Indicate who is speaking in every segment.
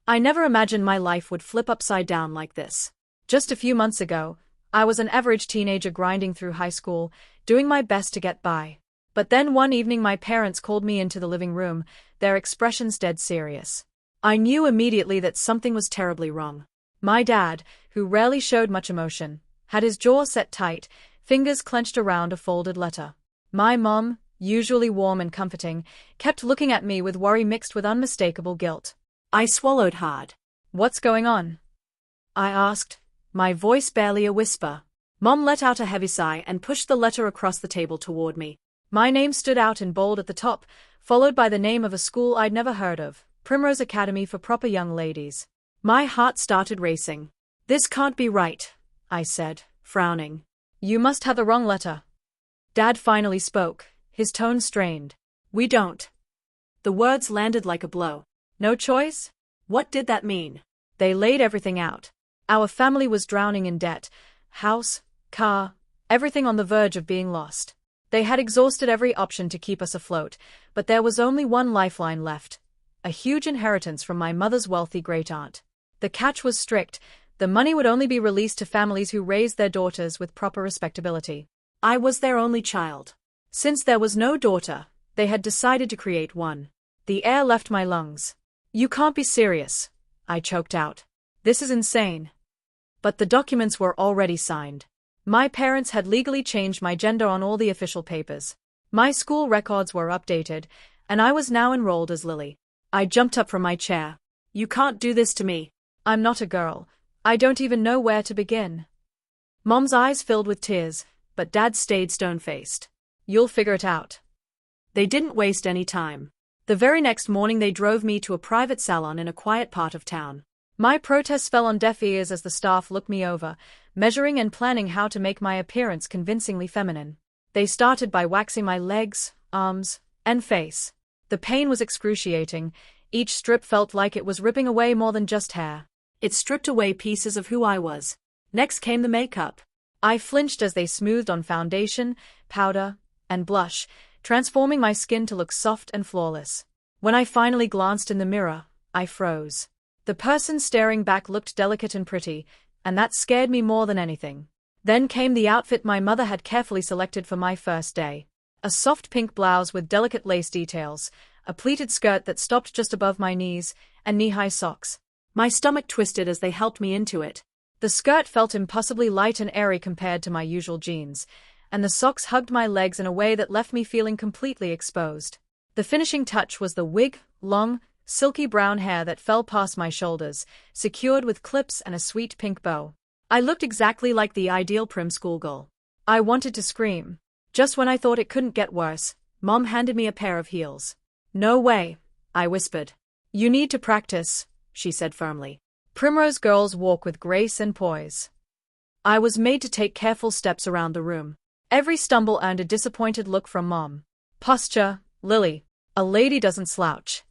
Speaker 1: I never imagined my life would flip upside down like this. Just a few months ago, I was an average teenager grinding through high school, doing my best to get by. But then one evening my parents called me into the living room, their expressions dead serious. I knew immediately that something was terribly wrong. My dad, who rarely showed much emotion, had his jaw set tight, fingers clenched around a folded letter. My mom, usually warm and comforting, kept looking at me with worry mixed with unmistakable guilt. I swallowed hard. "What's going on?" I asked, my voice barely a whisper. Mom let out a heavy sigh and pushed the letter across the table toward me. My name stood out in bold at the top, followed by the name of a school I'd never heard of, Primrose Academy for Proper Young Ladies. My heart started racing. "This can't be right," I said, frowning. "You must have the wrong letter." Dad finally spoke, his tone strained. "We don't." The words landed like a blow. "No choice?" What did that mean? They laid everything out. Our family was drowning in debt. House, car, everything on the verge of being lost. They had exhausted every option to keep us afloat, but there was only one lifeline left. A huge inheritance from my mother's wealthy great-aunt. The catch was strict. The money would only be released to families who raised their daughters with proper respectability. I was their only child. Since there was no daughter, they had decided to create one. The air left my lungs. "You can't be serious," I choked out. "This is insane." But the documents were already signed. My parents had legally changed my gender on all the official papers. My school records were updated, and I was now enrolled as Lily. I jumped up from my chair. "You can't do this to me. I'm not a girl. I don't even know where to begin." Mom's eyes filled with tears, but Dad stayed stone-faced. "You'll figure it out." They didn't waste any time. The very next morning they drove me to a private salon in a quiet part of town. My protests fell on deaf ears as the staff looked me over, measuring and planning how to make my appearance convincingly feminine. They started by waxing my legs, arms, and face. The pain was excruciating. Each strip felt like it was ripping away more than just hair. It stripped away pieces of who I was. Next came the makeup. I flinched as they smoothed on foundation, powder, and blush, transforming my skin to look soft and flawless. When I finally glanced in the mirror, I froze. The person staring back looked delicate and pretty, and that scared me more than anything. Then came the outfit my mother had carefully selected for my first day. A soft pink blouse with delicate lace details, a pleated skirt that stopped just above my knees, and knee-high socks. My stomach twisted as they helped me into it. The skirt felt impossibly light and airy compared to my usual jeans, and the socks hugged my legs in a way that left me feeling completely exposed. The finishing touch was the wig, long, silky brown hair that fell past my shoulders, secured with clips and a sweet pink bow. I looked exactly like the ideal prim schoolgirl. I wanted to scream. Just when I thought it couldn't get worse, Mom handed me a pair of heels. "No way," I whispered. "You need to practice," she said firmly. Primrose girls walk with grace and poise. I was made to take careful steps around the room. Every stumble earned a disappointed look from Mom. "Posture, Lily. A lady doesn't slouch."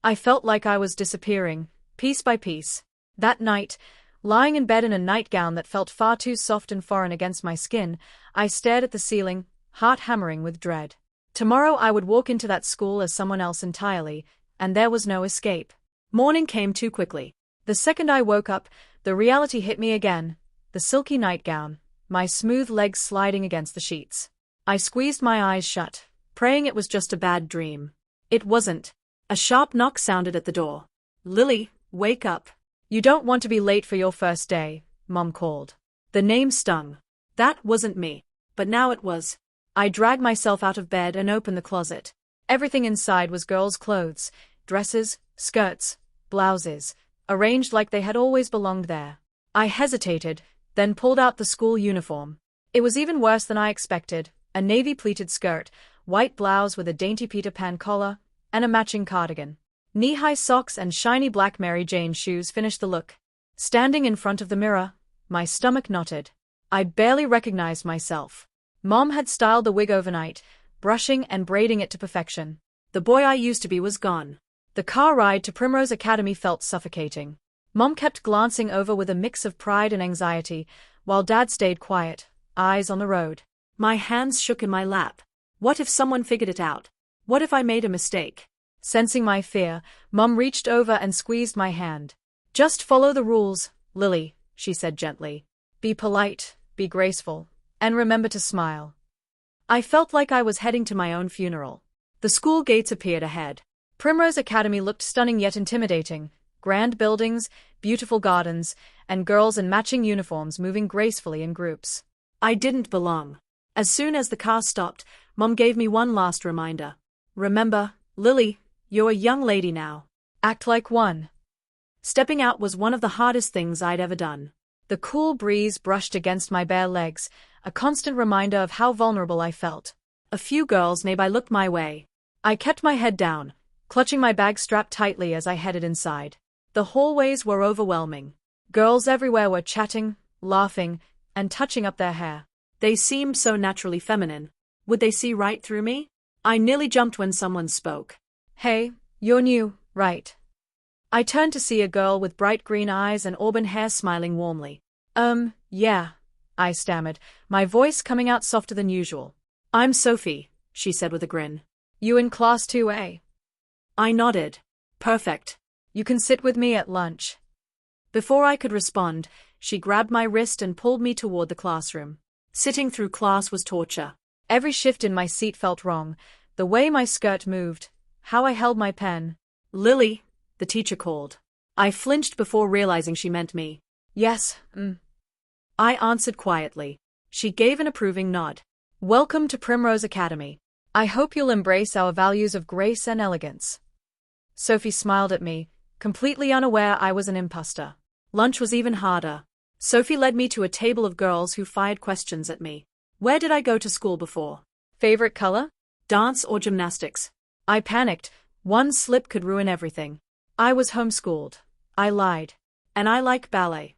Speaker 1: I felt like I was disappearing, piece by piece. That night, lying in bed in a nightgown that felt far too soft and foreign against my skin, I stared at the ceiling, heart hammering with dread. Tomorrow I would walk into that school as someone else entirely, and there was no escape. Morning came too quickly. The second I woke up, the reality hit me again. The silky nightgown, my smooth legs sliding against the sheets. I squeezed my eyes shut, praying it was just a bad dream. It wasn't. A sharp knock sounded at the door. "Lily, wake up. You don't want to be late for your first day," Mom called. The name stung. That wasn't me. But now it was. I dragged myself out of bed and opened the closet. Everything inside was girls' clothes, dresses, skirts, blouses, arranged like they had always belonged there. I hesitated, then pulled out the school uniform. It was even worse than I expected, a navy pleated skirt, white blouse with a dainty Peter Pan collar, and a matching cardigan. Knee-high socks and shiny black Mary Jane shoes finished the look. Standing in front of the mirror, my stomach knotted. I barely recognized myself. Mom had styled the wig overnight, brushing and braiding it to perfection. The boy I used to be was gone. The car ride to Primrose Academy felt suffocating. Mom kept glancing over with a mix of pride and anxiety, while Dad stayed quiet, eyes on the road. My hands shook in my lap. What if someone figured it out? What if I made a mistake? Sensing my fear, Mom reached over and squeezed my hand. Just follow the rules, Lily, she said gently. Be polite, be graceful, and remember to smile. I felt like I was heading to my own funeral. The school gates appeared ahead. Primrose Academy looked stunning yet intimidating. Grand buildings, beautiful gardens, and girls in matching uniforms moving gracefully in groups. I didn't belong. As soon as the car stopped, Mom gave me one last reminder. Remember, Lily, you're a young lady now. Act like one. Stepping out was one of the hardest things I'd ever done. The cool breeze brushed against my bare legs, a constant reminder of how vulnerable I felt. A few girls nearby looked my way. I kept my head down, clutching my bag strapped tightly as I headed inside. The hallways were overwhelming. Girls everywhere were chatting, laughing, and touching up their hair. They seemed so naturally feminine. Would they see right through me? I nearly jumped when someone spoke. Hey, you're new, right? I turned to see a girl with bright green eyes and auburn hair smiling warmly. Yeah, I stammered, my voice coming out softer than usual. I'm Sophie, she said with a grin. You in class 2A? I nodded. Perfect. You can sit with me at lunch. Before I could respond, she grabbed my wrist and pulled me toward the classroom. Sitting through class was torture. Every shift in my seat felt wrong, the way my skirt moved, how I held my pen. Lily, the teacher called. I flinched before realizing she meant me. Yes, I answered quietly. She gave an approving nod. Welcome to Primrose Academy. I hope you'll embrace our values of grace and elegance. Sophie smiled at me, completely unaware I was an imposter. Lunch was even harder. Sophie led me to a table of girls who fired questions at me. Where did I go to school before? Favorite color? Dance or gymnastics? I panicked. One slip could ruin everything. I was homeschooled. I lied. And I like ballet.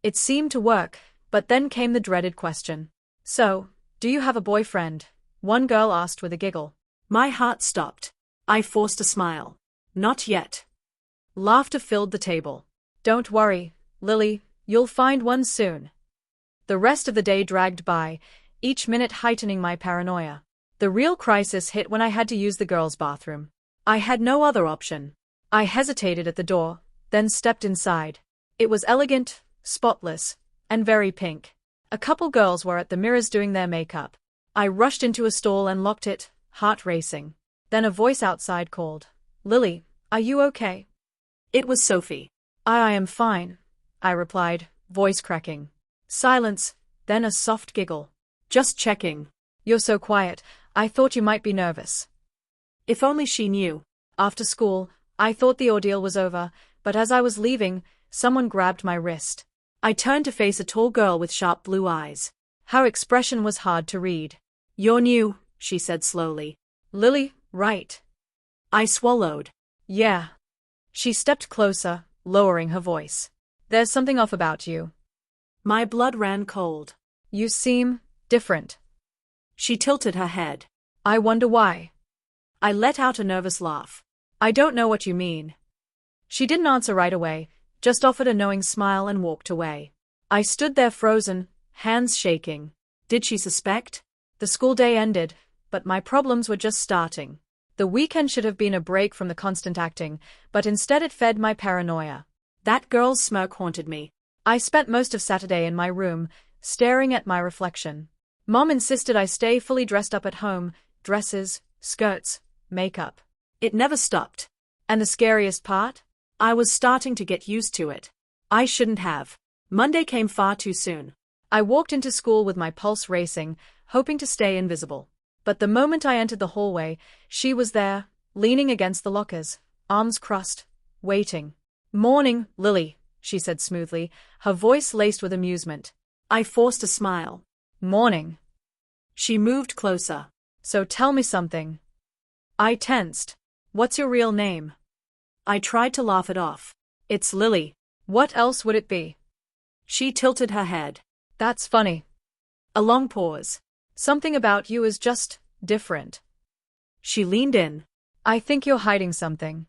Speaker 1: It seemed to work, but then came the dreaded question. So, do you have a boyfriend? One girl asked with a giggle. My heart stopped. I forced a smile. Not yet. Laughter filled the table. Don't worry, Lily, you'll find one soon. The rest of the day dragged by, each minute heightening my paranoia. The real crisis hit when I had to use the girls' bathroom. I had no other option. I hesitated at the door, then stepped inside. It was elegant, spotless, and very pink. A couple girls were at the mirrors doing their makeup. I rushed into a stall and locked it, heart racing. Then a voice outside called. Lily, are you okay? It was Sophie. I am fine, I replied, voice cracking. Silence, then a soft giggle. Just checking. You're so quiet, I thought you might be nervous. If only she knew. After school, I thought the ordeal was over, but as I was leaving, someone grabbed my wrist. I turned to face a tall girl with sharp blue eyes. Her expression was hard to read. You're new, she said slowly. Lily, right? I swallowed. Yeah. She stepped closer, lowering her voice. There's something off about you. My blood ran cold. You seem different. She tilted her head. I wonder why. I let out a nervous laugh. I don't know what you mean. She didn't answer right away, just offered a knowing smile and walked away. I stood there frozen, hands shaking. Did she suspect? The school day ended, but my problems were just starting. The weekend should have been a break from the constant acting, but instead it fed my paranoia. That girl's smirk haunted me. I spent most of Saturday in my room, staring at my reflection. Mom insisted I stay fully dressed up at home, dresses, skirts, makeup. It never stopped. And the scariest part? I was starting to get used to it. I shouldn't have. Monday came far too soon. I walked into school with my pulse racing, hoping to stay invisible. But the moment I entered the hallway, she was there, leaning against the lockers, arms crossed, waiting. Morning, Lily, she said smoothly, her voice laced with amusement. I forced a smile. Morning. She moved closer. So tell me something. I tensed. What's your real name? I tried to laugh it off. It's Lily. What else would it be? She tilted her head. That's funny. A long pause. Something about you is just different. She leaned in. I think you're hiding something.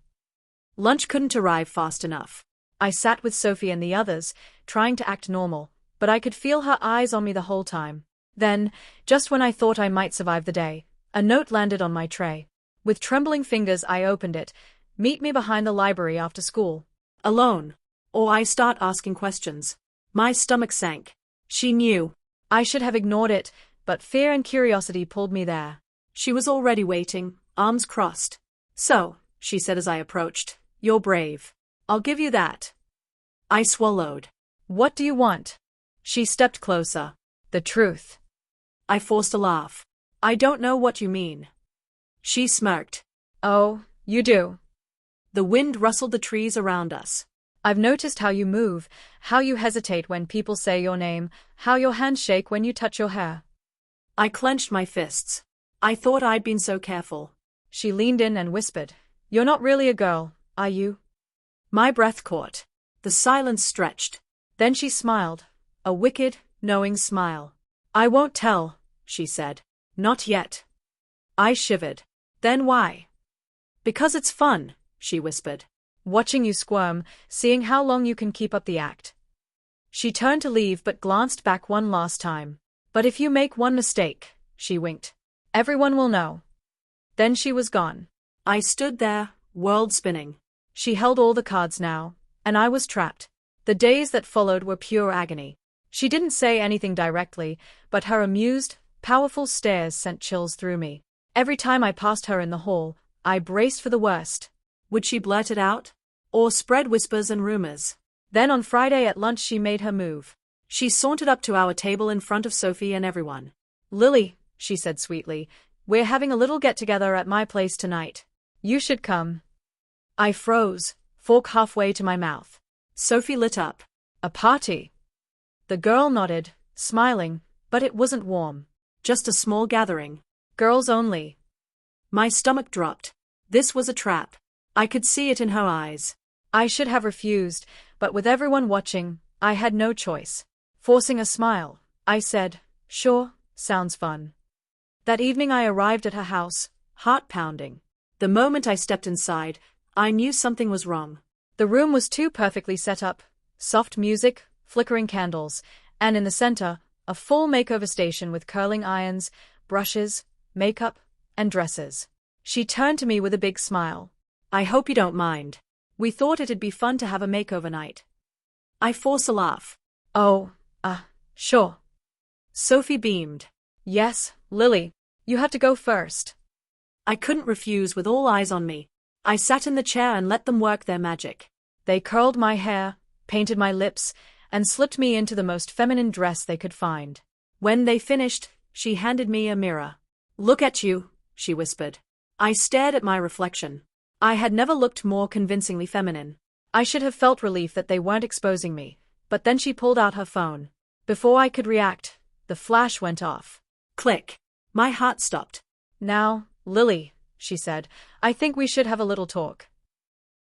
Speaker 1: Lunch couldn't arrive fast enough. I sat with Sophie and the others, trying to act normal, but I could feel her eyes on me the whole time. Then, just when I thought I might survive the day, a note landed on my tray. With trembling fingers I opened it. Meet me behind the library after school.
Speaker 2: Alone. Or I start asking questions. My stomach sank. She knew.
Speaker 1: I should have ignored it, but fear and curiosity pulled me there.
Speaker 2: She was already waiting, arms crossed. So, she said as I approached, you're brave. I'll give you that. I swallowed.
Speaker 1: What do you want? She stepped closer. The truth.
Speaker 2: I forced a laugh. I don't know what you mean. She smirked.
Speaker 1: Oh, you do.
Speaker 2: The wind rustled the trees around us.
Speaker 1: I've noticed how you move, how you hesitate when people say your name, how your hands shake when you touch your hair.
Speaker 2: I clenched my fists. I thought I'd been so careful.
Speaker 1: She leaned in and whispered, You're not really a girl, are you?
Speaker 2: My breath caught. The silence stretched.
Speaker 1: Then she smiled, a wicked, knowing smile.
Speaker 2: I won't tell, she said. Not yet. I shivered. Then why? Because it's fun, she whispered.
Speaker 1: Watching you squirm, seeing how long you can keep up the act. She turned to leave but glanced back one last time. But if you make one mistake, she winked, everyone will know. Then she was gone.
Speaker 2: I stood there, world spinning.
Speaker 1: She held all the cards now, and I was trapped. The days that followed were pure agony. She didn't say anything directly, but her amused, powerful stares sent chills through me. Every time I passed her in the hall, I braced for the worst.
Speaker 2: Would she blurt it out? Or spread whispers and rumors?
Speaker 1: Then on Friday at lunch she made her move.
Speaker 2: She sauntered up to our table in front of Sophie and everyone.
Speaker 1: Lily, she said sweetly, we're having a little get-together at my place tonight. You should come. I froze, fork halfway to my mouth.
Speaker 2: Sophie lit up.
Speaker 1: A party? The girl nodded, smiling, but it wasn't warm.
Speaker 2: Just a small gathering.
Speaker 1: Girls only.
Speaker 2: My stomach dropped. This was a trap. I could see it in her eyes.
Speaker 1: I should have refused, but with everyone watching, I had no choice. Forcing a smile, I said, Sure, sounds fun. That evening I arrived at her house, heart pounding.
Speaker 2: The moment I stepped inside, I knew something was wrong.
Speaker 1: The room was too perfectly set up, soft music, flickering candles, and in the center, a full makeover station with curling irons, brushes, makeup, and dresses. She turned to me with a big smile.
Speaker 2: I hope you don't mind. We thought it'd be fun to have a makeover night. I forced a laugh.
Speaker 1: Oh, sure.
Speaker 2: Sophie beamed.
Speaker 1: Yes, Lily, you have to go first.
Speaker 2: I couldn't refuse with all eyes on me. I sat in the chair and let them work their magic.
Speaker 1: They curled my hair, painted my lips, and slipped me into the most feminine dress they could find.
Speaker 2: When they finished, she handed me a mirror. Look at you, she whispered. I stared at my reflection. I had never looked more convincingly feminine.
Speaker 1: I should have felt relief that they weren't exposing me, but then she pulled out her phone. Before I could react, the flash went off.
Speaker 2: Click. My heart stopped.
Speaker 1: Now, Lily, she said, I think we should have a little talk.